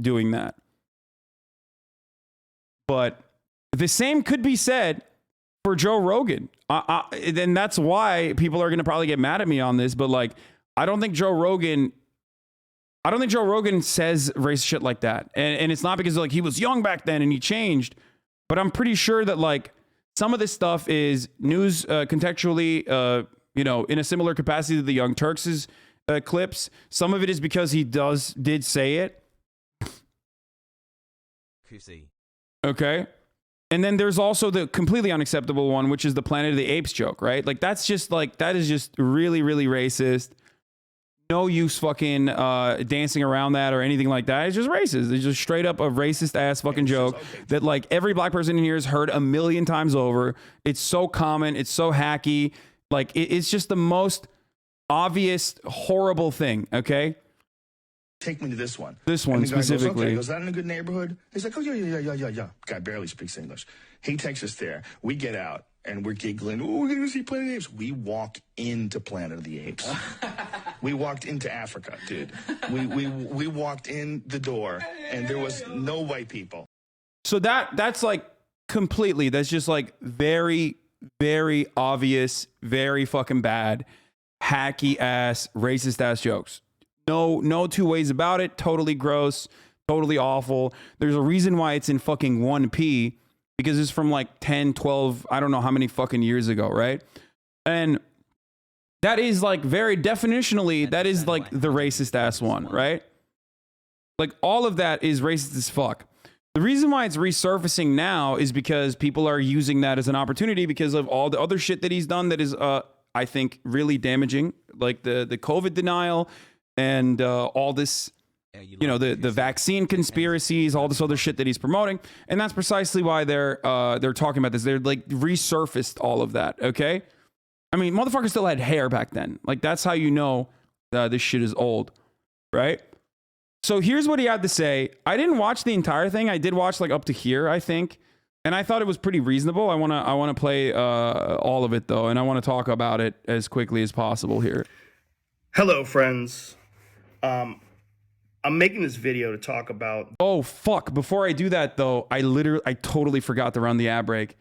doing that. But the same could be said for Joe Rogan. And that's why people are going to probably get mad at me on this. But like, I don't think Joe Rogan says racist shit like that. And it's not because like he was young back then and he changed. But I'm pretty sure that like some of this stuff is news contextually, you know, in a similar capacity to the Young Turks' clips. Some of it is because he did say it. Okay. And then there's also the completely unacceptable one, which is the Planet of the Apes joke, right? Like that is just really, really racist. No use fucking dancing around that or anything like that. It's just racist. It's just straight up a racist ass fucking joke that like every black person in here has heard a million times over. It's so common. It's so hacky. Like it's just the most obvious, horrible thing. Okay. Take me to this one. This one specifically. He goes, that in a good neighborhood? He's like, oh, yeah. Guy barely speaks English. He takes us there. We get out and we're giggling. Oh, we're going to see Planet of the Apes. We walk into Planet of the Apes. We walked into Africa, dude. We walked in the door and there was no white people. So that's like completely, that's just like very, very obvious, very fucking bad, hacky ass, racist ass jokes. No two ways about it. Totally gross, totally awful. There's a reason why it's in fucking 1P, because it's from like 10, 12, I don't know how many fucking years ago, right? And that is like very definitionally, that is like the racist ass one, right? Like all of that is racist as fuck. The reason why it's resurfacing now is because people are using that as an opportunity because of all the other shit that he's done that is, I think, really damaging, like the COVID denial, and all this, you know, the vaccine conspiracies, all this other shit that he's promoting. And that's precisely why they're talking about this. They're like resurfaced all of that, okay? I mean, motherfuckers still had hair back then. Like, that's how you know this shit is old, right? So here's what he had to say. I didn't watch the entire thing. I did watch like up to here, I think. And I thought it was pretty reasonable. I wanna play all of it, though. And I want to talk about it as quickly as possible here. Hello, friends. I'm making this video to talk about... Oh, fuck. Before I do that, though, I totally forgot to run the ad break.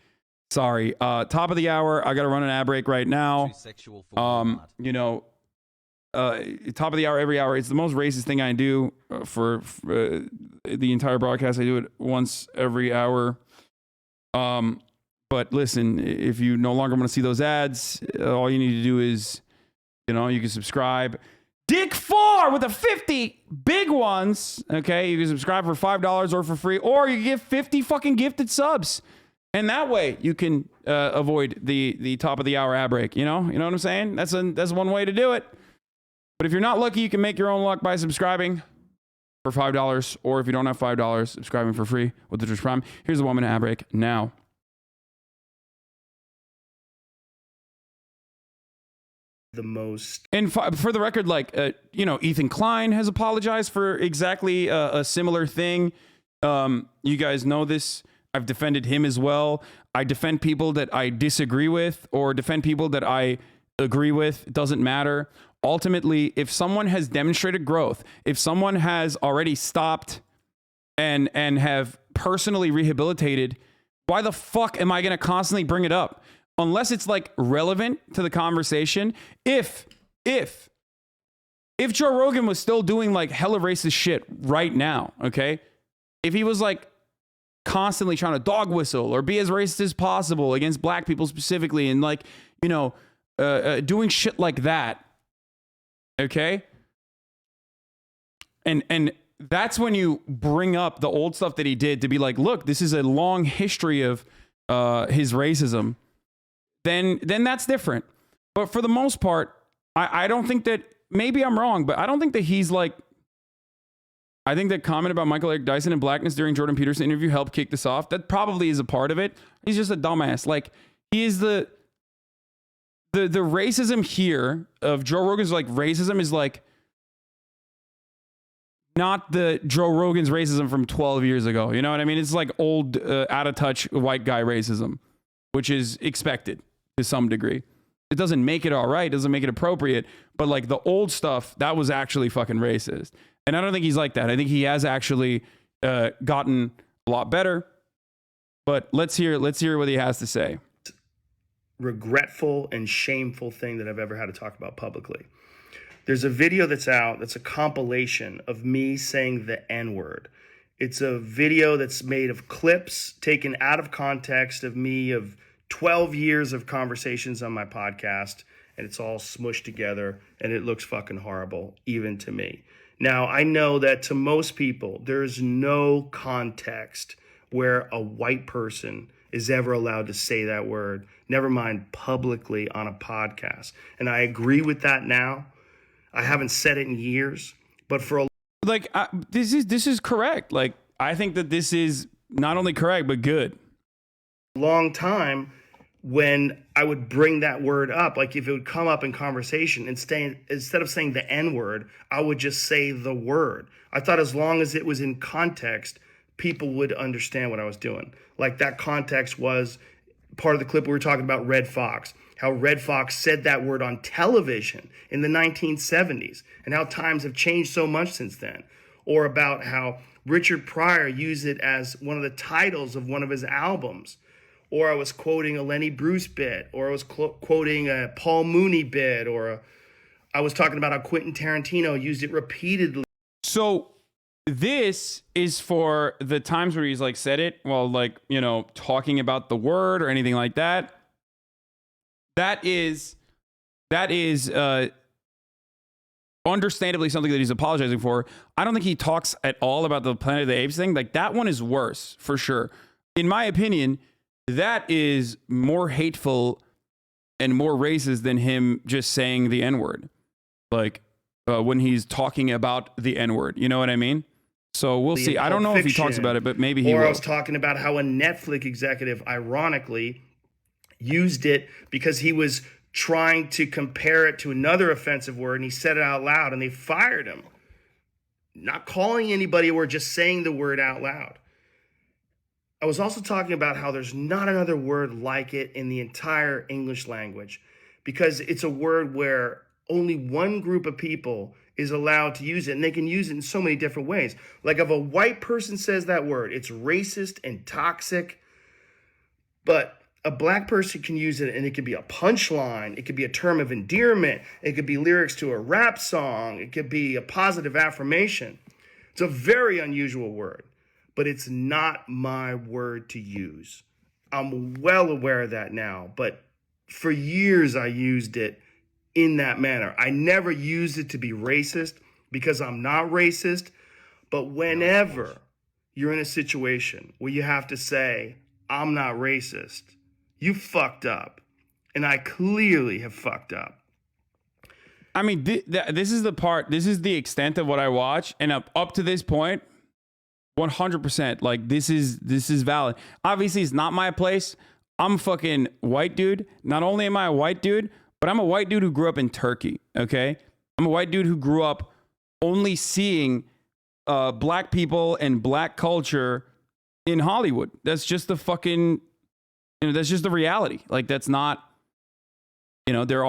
Sorry. Top of the hour. I got to run an ad break right now. You know, top of the hour, every hour. It's the most racist thing I do for the entire broadcast. I do it once every hour. But listen, if you no longer want to see those ads, all you need to do is, you know, you can subscribe. Dick 4 with the 50 big ones. Okay, you can subscribe for $5 or for free, or you get 50 fucking gifted subs, and that way you can avoid the top of the hour ad break. You know what I'm saying? That's one way to do it. But if you're not lucky, you can make your own luck by subscribing for $5, or if you don't have $5, subscribing for free with the Twitch Prime. Here's the 1 minute ad break now. The most. And for the record, like, you know, Ethan Klein has apologized for exactly a similar thing. You guys know this. I've defended him as well. I defend people that I disagree with or defend people that I agree with. It doesn't matter. Ultimately, if someone has demonstrated growth, if someone has already stopped and have personally rehabilitated, why the fuck am I going to constantly bring it up? Unless it's like relevant to the conversation. If Joe Rogan was still doing like hella racist shit right now, okay? If he was like constantly trying to dog whistle or be as racist as possible against black people specifically, and like, you know, doing shit like that, okay? And that's when you bring up the old stuff that he did to be like, look, this is a long history of his racism. Then that's different. But for the most part, I don't think that, maybe I'm wrong, but I don't think that he's like, I think that comment about Michael Eric Dyson and blackness during Jordan Peterson interview helped kick this off. That probably is a part of it. He's just a dumbass. Like, he is the racism here of Joe Rogan's like racism is like not the Joe Rogan's racism from 12 years ago. You know what I mean? It's like old, out of touch white guy racism, which is expected to some degree. It doesn't make it all right. It doesn't make it appropriate. But like the old stuff, that was actually fucking racist. And I don't think he's like that. I think he has actually gotten a lot better. But let's hear what he has to say. Regretful and shameful thing that I've ever had to talk about publicly. There's a video that's out that's a compilation of me saying the N-word. It's a video that's made of clips taken out of context of me of 12 years of conversations on my podcast, and it's all smushed together, and it looks fucking horrible, even to me. Now, I know that to most people, there's no context where a white person is ever allowed to say that word, never mind publicly on a podcast. And I agree with that now. I haven't said it in years, but for a like this is correct. Like I think that this is not only correct but good. long time, when I would bring that word up, like if it would come up in conversation, instead of saying the N-word, I would just say the word. I thought as long as it was in context, people would understand what I was doing. Like that context was part of the clip we were talking about Red Fox, how Red Fox said that word on television in the 1970s, and how times have changed so much since then. Or about how Richard Pryor used it as one of the titles of one of his albums. Or I was quoting a Lenny Bruce bit, or I was quoting a Paul Mooney bit, or I was talking about how Quentin Tarantino used it repeatedly. So this is for the times where he's like said it while like, you know, talking about the word or anything like that. That is understandably something that he's apologizing for. I don't think he talks at all about the Planet of the Apes thing. Like that one is worse for sure. In my opinion, that is more hateful and more racist than him just saying the N-word. Like when he's talking about the N-word, you know what I mean? So we'll see. I don't know if he talks about it, but maybe he will. Or I was talking about how a Netflix executive, ironically, used it because he was trying to compare it to another offensive word, and he said it out loud, and they fired him. Not calling anybody or just saying the word out loud. I was also talking about how there's not another word like it in the entire English language, because it's a word where only one group of people is allowed to use it, and they can use it in so many different ways. Like if a white person says that word, it's racist and toxic, but a black person can use it and it could be a punchline. It could be a term of endearment. It could be lyrics to a rap song. It could be a positive affirmation. It's a very unusual word, but it's not my word to use. I'm well aware of that now, but for years I used it in that manner. I never used it to be racist because I'm not racist, but whenever you're in a situation where you have to say, I'm not racist, you fucked up. And I clearly have fucked up. I mean, this is the part, this is the extent of what I watch. And up to this point, 100%, like this is valid. Obviously, it's not my place. I'm a fucking white dude. Not only am I a white dude, but I'm a white dude who grew up in Turkey, okay? I'm a white dude who grew up only seeing black people and black culture in Hollywood. That's just the fucking... You know, that's just the reality. Like that's not, you know, there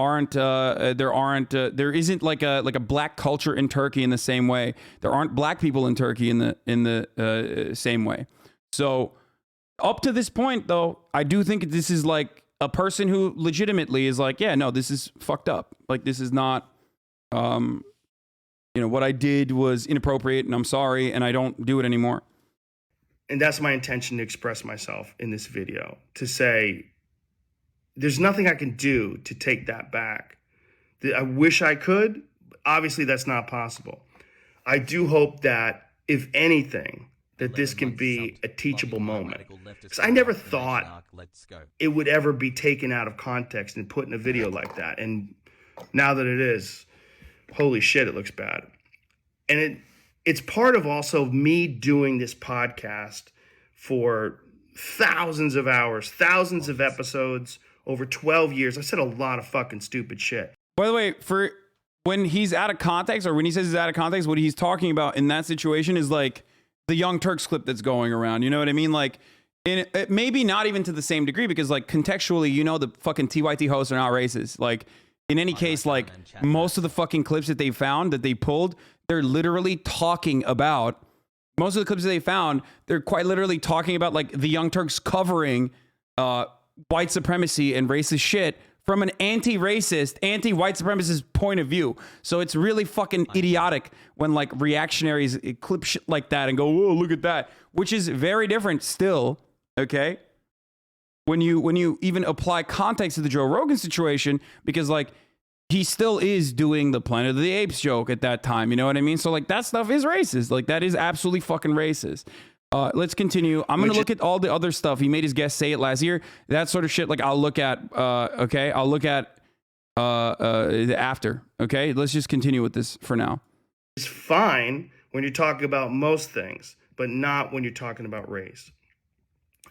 isn't like a black culture in Turkey in the same way. There aren't black people in Turkey in the same way. So up to this point, though, I do think this is like a person who legitimately is like, yeah, no, this is fucked up. Like this is not, you know, what I did was inappropriate, and I'm sorry, and I don't do it anymore. And that's my intention to express myself in this video, to say, there's nothing I can do to take that back. I wish I could. Obviously, that's not possible. I do hope that, if anything, that this can be a teachable moment. Because I never thought it would ever be taken out of context and put in a video like that. And now that it is, holy shit, it looks bad. And it's part of also me doing this podcast for thousands of hours, thousands of episodes over 12 years. I said a lot of fucking stupid shit. By the way, for when he's out of context, or when he says he's out of context, what he's talking about in that situation is like the Young Turks clip that's going around. You know what I mean? Like, maybe not even to the same degree, because like contextually, you know, the fucking TYT hosts are not racist. Like in any case, like most of the fucking clips that they found, that they pulled, they're literally talking about, most of the clips that they found, they're quite literally talking about like the Young Turks covering white supremacy and racist shit from an anti-racist, anti-white supremacist point of view. So it's really fucking idiotic when like reactionaries clip shit like that and go, whoa, look at that, which is very different still, okay? When you even apply context to the Joe Rogan situation, because like he still is doing the Planet of the Apes joke at that time, you know what I mean? So like that stuff is racist. Like that is absolutely fucking racist. Let's continue. I'm going to look at all the other stuff. He made his guest say it last year. That sort of shit, like I'll look at, okay? I'll look at after, okay? Let's just continue with this for now. It's fine when you're talking about most things, but not when you're talking about race.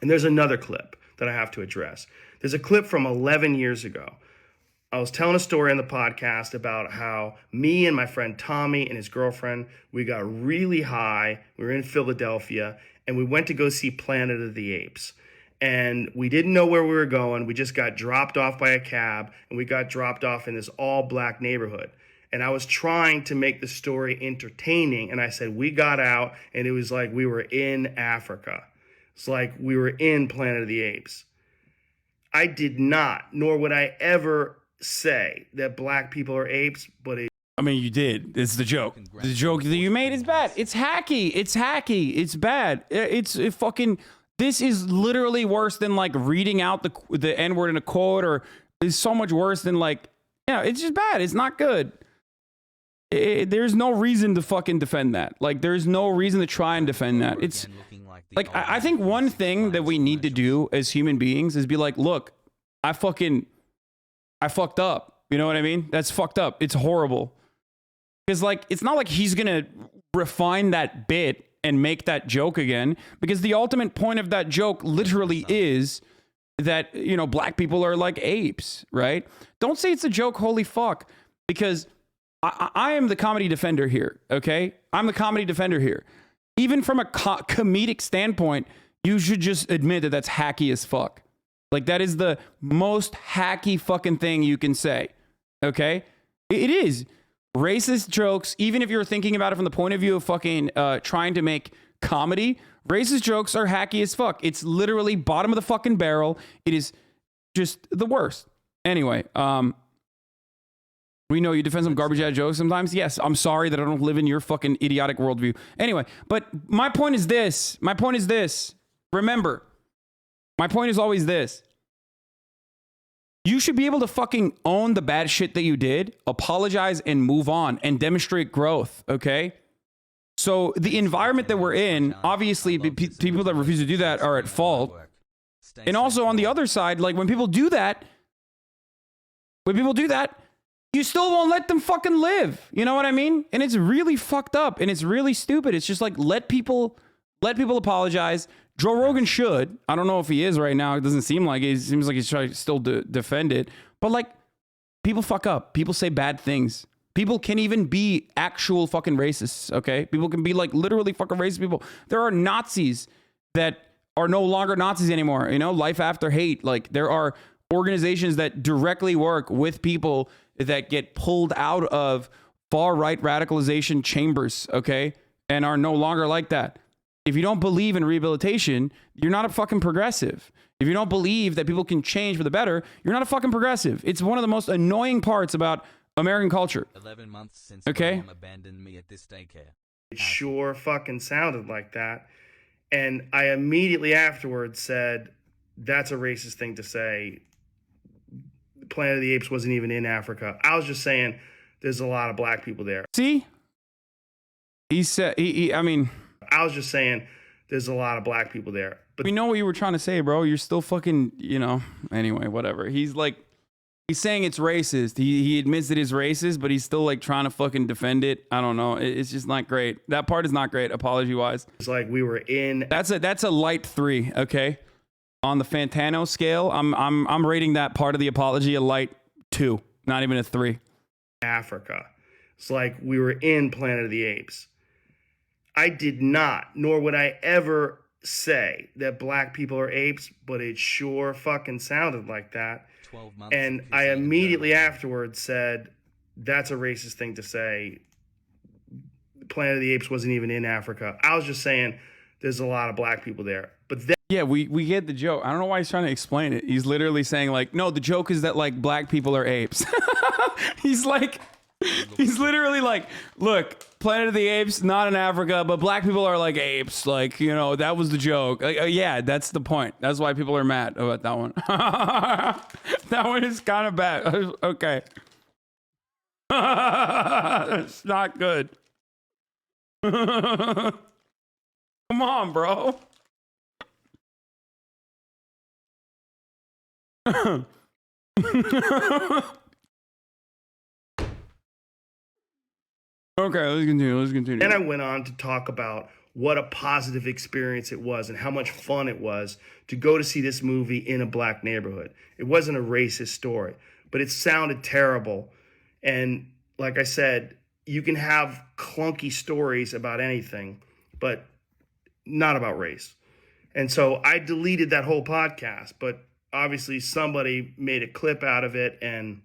And there's another clip that I have to address. There's a clip from 11 years ago. I was telling a story on the podcast about how me and my friend Tommy and his girlfriend, we got really high. We were in Philadelphia and we went to go see Planet of the Apes. And we didn't know where we were going. We just got dropped off by a cab and we got dropped off in this all black neighborhood. And I was trying to make the story entertaining. And I said, we got out and it was like we were in Africa. It's like we were in Planet of the Apes. I did not, nor would I ever say that black people are apes, but I mean, you did. It's the joke. The joke that you made is bad. It's hacky. It's hacky. It's bad. It fucking. This is literally worse than like reading out the N word in a quote, or is so much worse than like, yeah, it's just bad. It's not good. There's no reason to fucking defend that. Like, there's no reason to try and defend that. It's like, I think one thing that we need to do as human beings is be like, look, I fucked up. You know what I mean? That's fucked up. It's horrible. Because like, it's not like he's going to refine that bit and make that joke again, because the ultimate point of that joke literally is that, you know, black people are like apes, right? Don't say it's a joke. Holy fuck. Because I am the comedy defender here. Okay. I'm the comedy defender here. Even from a comedic standpoint, you should just admit that that's hacky as fuck. Like, that is the most hacky fucking thing you can say, okay? It is. Racist jokes, even if you're thinking about it from the point of view of fucking trying to make comedy, racist jokes are hacky as fuck. It's literally bottom of the fucking barrel. It is just the worst. Anyway, we know you defend some garbage ass jokes sometimes. Yes, I'm sorry that I don't live in your fucking idiotic worldview. Anyway, but my point is this. Remember, my point is always this. You should be able to fucking own the bad shit that you did, apologize, and move on and demonstrate growth, okay? So the environment that we're in, obviously, people that refuse to do that are at fault. And also on the other side, like when people do that, you still won't let them fucking live. You know what I mean? And it's really fucked up and it's really stupid. It's just like, let people apologize. Joe Rogan should. I don't know if he is right now. It doesn't seem like it. It seems like he's trying to still defend it. But like, people fuck up. People say bad things. People can even be actual fucking racists, okay? People can be like literally fucking racist people. There are Nazis that are no longer Nazis anymore. You know, life after hate. Like, there are organizations that directly work with people that get pulled out of far-right radicalization chambers, okay? And are no longer like that. If you don't believe in rehabilitation, you're not a fucking progressive. If you don't believe that people can change for the better, you're not a fucking progressive. It's one of the most annoying parts about American culture. 11 months since okay? Mom abandoned me at this daycare. it sure fucking sounded like that. And I immediately afterwards said, that's a racist thing to say. Planet of the Apes wasn't even in Africa. I was just saying there's a lot of black people there. See? He said, I was just saying there's a lot of black people there. But we know what you were trying to say, bro. You're still fucking, anyway, whatever. He's saying it's racist. He admits that it's racist, but he's still like trying to fucking defend it. I don't know. It's just not great. That part is not great, apology wise. it's like we were in That's a light 3, okay? On the Fantano scale, I'm rating that part of the apology a light 2, not even a 3. Africa. It's like we were in Planet of the Apes. I did not, nor would I ever say that black people are apes, but it sure fucking sounded like that. 12 months And I immediately afterwards said, that's a racist thing to say. Planet of the Apes wasn't even in Africa. I was just saying there's a lot of black people there. But then Yeah, we get the joke. I don't know why he's trying to explain it. He's literally saying like, no, the joke is that like black people are apes. He's literally like, look, Planet of the Apes, not in Africa, but black people are like apes. Like, you know, that was the joke. Like, yeah, that's the point. That's why people are mad about that one. That one is kind of bad. Okay. It's not good. Come on, bro. Okay, let's continue. I went on to talk about what a positive experience it was and how much fun it was to go to see this movie in a black neighborhood. It wasn't a racist story, but it sounded terrible. And like I said, you can have clunky stories about anything, but not about race. And so I deleted that whole podcast, but obviously somebody made a clip out of it and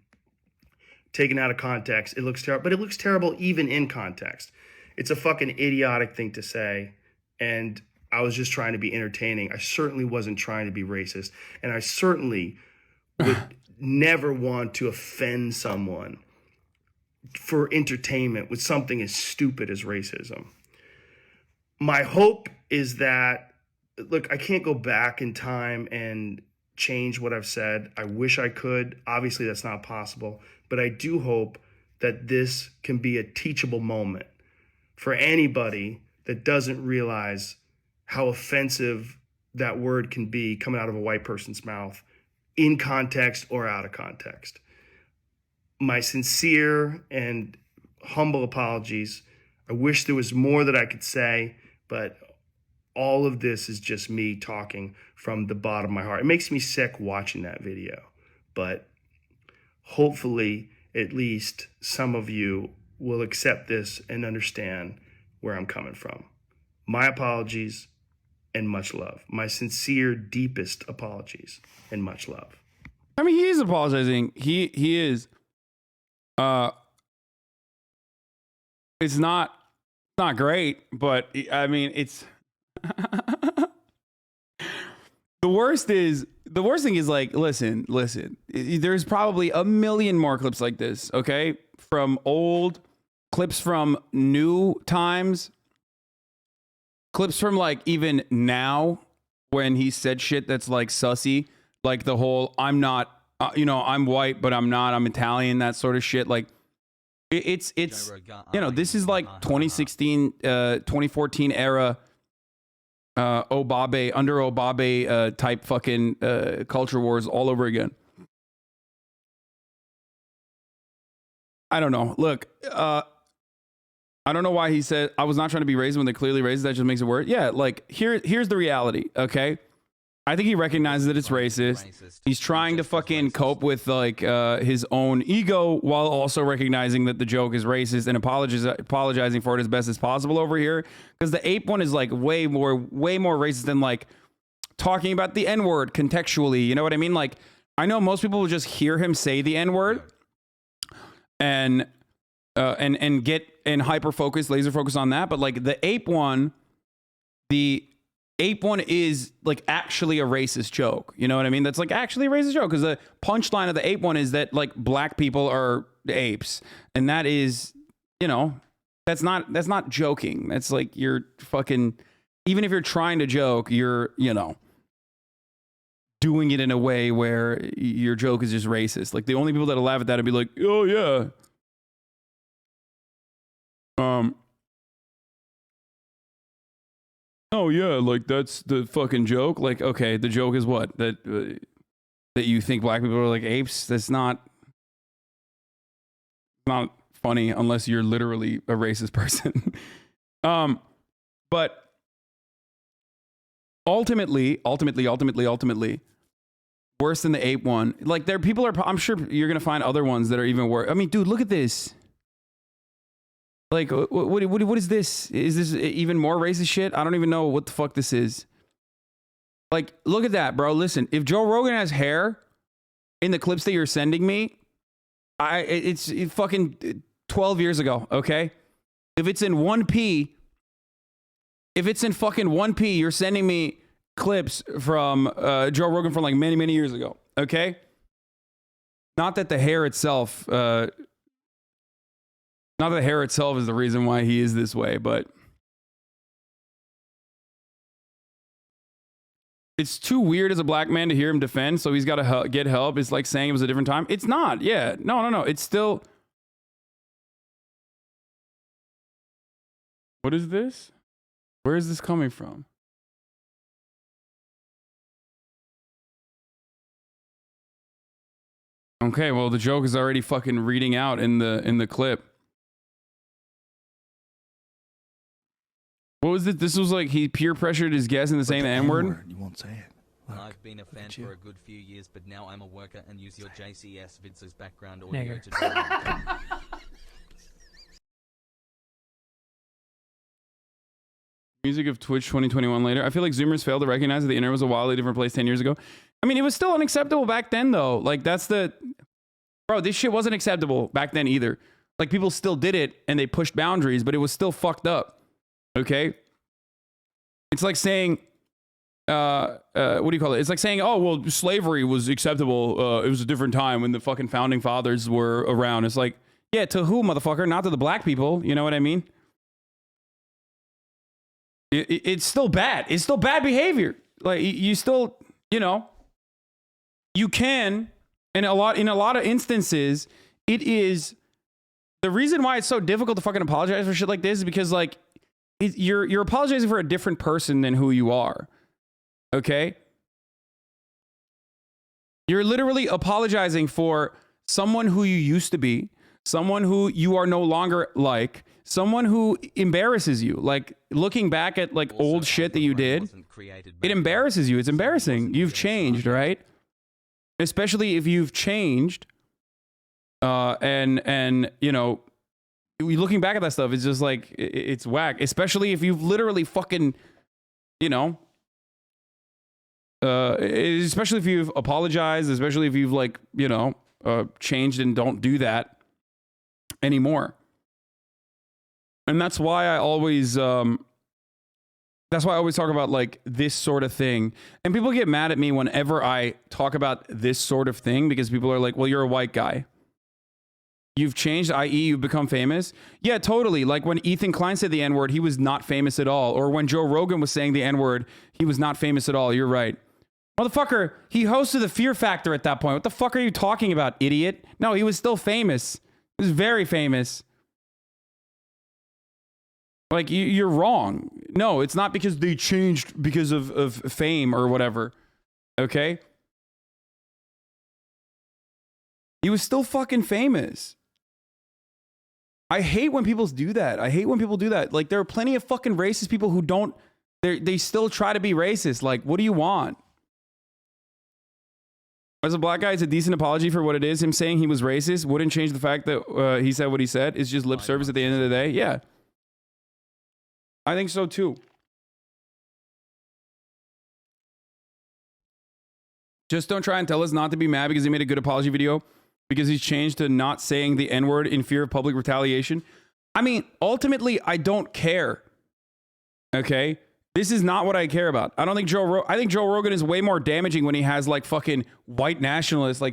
taken out of context. It looks terrible, but it looks terrible even in context. It's a fucking idiotic thing to say. And I was just trying to be entertaining. I certainly wasn't trying to be racist. And I certainly would never want to offend someone for entertainment with something as stupid as racism. My hope is that, look, I can't go back in time and change what I've said. I wish I could. Obviously, that's not possible. But I do hope that this can be a teachable moment for anybody that doesn't realize how offensive that word can be coming out of a white person's mouth, in context or out of context. My sincere and humble apologies. I wish there was more that I could say, but all of this is just me talking from the bottom of my heart. It makes me sick watching that video, but hopefully at least some of you will accept this and understand where I'm coming from. My apologies and much love. My sincere, deepest apologies and much love. I mean, he is apologizing. He is. It's not great, but I mean, it's the worst thing is like, listen, there's probably a million more clips like this, okay? From old clips, from new times, clips from like even now when he said shit that's like sussy, like the whole I'm not, I'm white, but I'm not, I'm Italian, that sort of shit. Like it's this is like 2016, 2014 era Obabe type fucking culture wars all over again. I don't know. Look, I don't know why he said I was not trying to be racist when they're clearly racist. That just makes it worse. Yeah, like here's the reality, okay? I think he recognizes that it's racist. He's trying to fucking cope with like his own ego while also recognizing that the joke is racist and apologizing for it as best as possible over here. Because the ape one is like way more racist than like talking about the N-word contextually. You know what I mean? Like I know most people will just hear him say the N-word and get and hyper focus, laser focus on that. But like the ape one is like actually a racist joke. You know what I mean? That's like actually a racist joke because the punchline of the ape one is that like black people are apes. And that is, that's not joking. That's like you're fucking, even if you're trying to joke, you're, doing it in a way where your joke is just racist. Like the only people that'll laugh at that would be like, oh yeah. Oh yeah, like that's the fucking joke. Like, okay, the joke is what? That you think black people are like apes? That's not funny unless you're literally a racist person. But ultimately, worse than the ape one. Like I'm sure you're gonna find other ones that are even worse. I mean, dude, look at this. Like, what is this? Is this even more racist shit? I don't even know what the fuck this is. Like, look at that, bro. Listen, if Joe Rogan has hair in the clips that you're sending me, it's fucking 12 years ago, okay? If it's in 1P, if it's in fucking 1P, you're sending me clips from Joe Rogan from like many, many years ago. Okay? Not that the hair itself, not that the hair itself is the reason why he is this way, but it's too weird as a black man to hear him defend, so he's got to get help. It's like saying it was a different time. It's not. Yeah. No. It's still... What is this? Where is this coming from? Okay, well, the joke is already fucking reading out in the clip. What was it? This was like he peer pressured his guest into saying the N-word? You won't say it. Look, I've been a fan for a good few years, but now I'm a worker and use your JCS Vince's background audio Nigger. to do Music of Twitch 2021 later. I feel like Zoomers failed to recognize that the internet was a wildly different place 10 years ago. I mean, it was still unacceptable back then, though. Like, that's the... Bro, this shit wasn't acceptable back then either. Like, people still did it, and they pushed boundaries, but it was still fucked up. Okay? It's like saying... what do you call it? It's like saying, oh, well, slavery was acceptable. It was a different time when the fucking founding fathers were around. It's like, yeah, to who, motherfucker? Not to the black people. You know what I mean? It's still bad. It's still bad behavior. Like, you still, you know, you can, and in a lot of instances, it is the reason why it's so difficult to fucking apologize for shit like this is because, like, you're apologizing for a different person than who you are. Okay? You're literally apologizing for someone who you used to be, someone who you are no longer like, someone who embarrasses you. Like, looking back at like old shit that you did, it embarrasses you. It's embarrassing. You've changed, right? Especially if you've changed, and you know, looking back at that stuff, it's just like it's whack. Especially if you've literally fucking, you know, especially if you've apologized, especially if you've like, you know, changed and don't do that anymore. And that's why I always talk about like this sort of thing. And people get mad at me whenever I talk about this sort of thing because people are like, well, you're a white guy. You've changed, i.e. you've become famous. Yeah, totally. Like when Ethan Klein said the N-word, he was not famous at all. Or when Joe Rogan was saying the N-word, he was not famous at all. You're right. Motherfucker, he hosted the Fear Factor at that point. What the fuck are you talking about, idiot? No, he was still famous. He was very famous. Like, you're wrong. No, it's not because they changed because of fame or whatever. Okay? He was still fucking famous. I hate when people do that. I hate when people do that. Like, there are plenty of fucking racist people who don't... They still try to be racist. Like, what do you want? As a black guy, it's a decent apology for what it is. Him saying he was racist wouldn't change the fact that he said what he said. It's just lip service at the end of the day. Yeah. I think so too. Just don't try and tell us not to be mad because he made a good apology video because he's changed to not saying the N-word in fear of public retaliation. I mean, ultimately, I don't care. Okay? This is not what I care about. I think Joe Rogan is way more damaging when he has like fucking white nationalists like